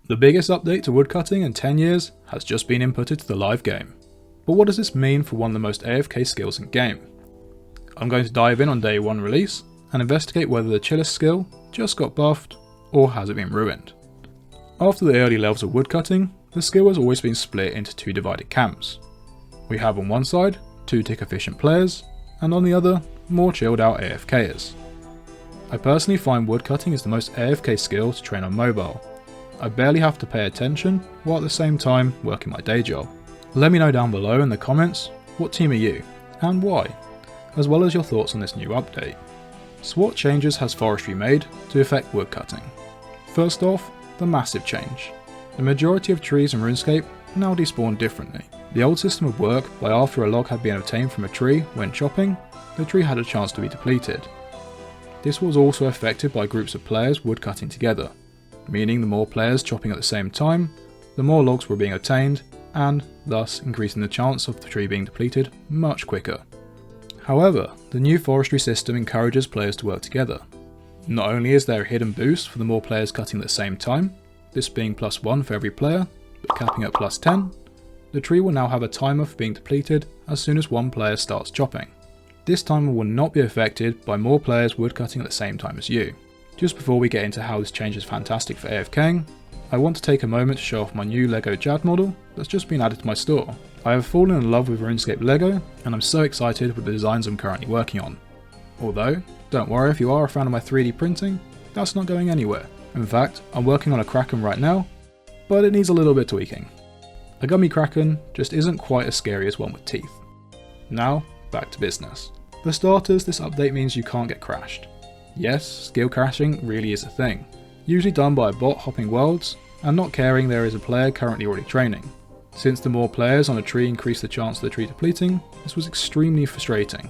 The biggest update to woodcutting in 10 years has just been inputted to the live game. But what does this mean for one of the most AFK skills in game? I'm going to dive in on day 1 release and investigate whether the chillest skill just got buffed or has it been ruined. After the early levels of woodcutting, the skill has always been split into 2 divided camps. We have on one side 2 tick efficient players, and on the other, more chilled out AFKers. I personally find woodcutting is the most AFK skill to train on mobile. I barely have to pay attention while at the same time working my day job. Let me know down below in the comments what team are you and why, as well as your thoughts on this new update. So what changes has Forestry made to affect woodcutting? First off, the massive change. The majority of trees in RuneScape now despawn differently. The old system would work by after a log had been obtained from a tree when chopping, the tree had a chance to be depleted. This was also affected by groups of players woodcutting together, meaning the more players chopping at the same time, the more logs were being obtained, and thus increasing the chance of the tree being depleted much quicker. However, the new forestry system encourages players to work together. Not only is there a hidden boost for the more players cutting at the same time, this being +1 for every player, but capping at +10, the tree will now have a timer for being depleted as soon as one player starts chopping. This timer will not be affected by more players woodcutting at the same time as you. Just before we get into how this change is fantastic for AFKing, I want to take a moment to show off my new LEGO Jad model that's just been added to my store. I have fallen in love with RuneScape LEGO and I'm so excited with the designs I'm currently working on. Although, don't worry if you are a fan of my 3D printing, that's not going anywhere. In fact, I'm working on a Kraken right now, but it needs a little bit tweaking. A gummy Kraken just isn't quite as scary as one with teeth. Now, back to business. For starters, this update means you can't get crashed. Yes, skill crashing really is a thing, usually done by a bot hopping worlds and not caring there is a player currently already training. Since the more players on a tree increase the chance of the tree depleting, this was extremely frustrating.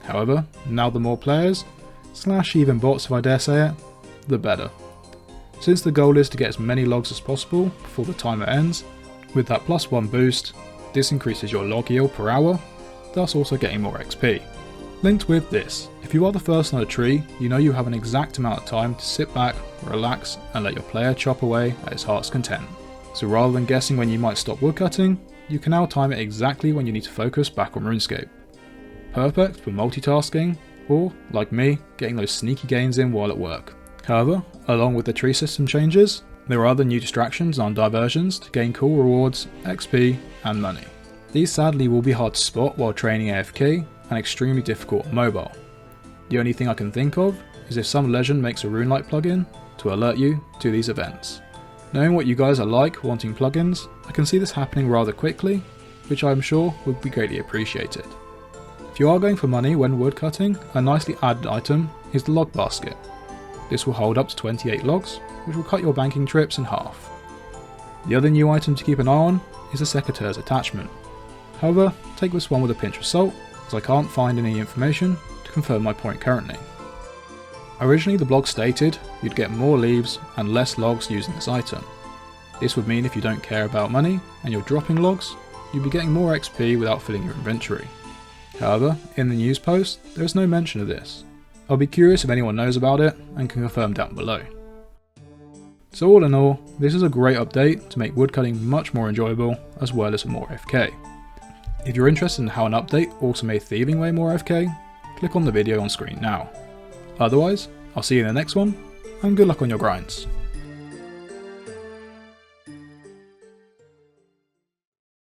However, now the more players, / even bots if I dare say it, the better. Since the goal is to get as many logs as possible before the timer ends, with that +1 boost, this increases your log yield per hour, thus also getting more XP. Linked with this, if you are the first on a tree, you know you have an exact amount of time to sit back, relax and let your player chop away at his heart's content. So rather than guessing when you might stop woodcutting, you can now time it exactly when you need to focus back on RuneScape. Perfect for multitasking, or, like me, getting those sneaky gains in while at work. However, along with the tree system changes, there are other new distractions and diversions to gain cool rewards, XP and money. These sadly will be hard to spot while training AFK and extremely difficult on mobile. The only thing I can think of is if some legend makes a RuneLite plugin to alert you to these events. Knowing what you guys are like wanting plugins, I can see this happening rather quickly, which I am sure would be greatly appreciated. If you are going for money when woodcutting, a nicely added item is the log basket. This will hold up to 28 logs, which will cut your banking trips in half. The other new item to keep an eye on is the Secateurs attachment. However, take this one with a pinch of salt, as I can't find any information to confirm my point currently. Originally the blog stated you'd get more leaves and less logs using this item. This would mean if you don't care about money and you're dropping logs, you'd be getting more XP without filling your inventory. However, in the news post there is no mention of this. I'll be curious if anyone knows about it and can confirm down below. So all in all, this is a great update to make woodcutting much more enjoyable as well as more AFK. If you're interested in how an update also made thieving way more AFK, click on the video on screen now. Otherwise, I'll see you in the next one, and good luck on your grinds.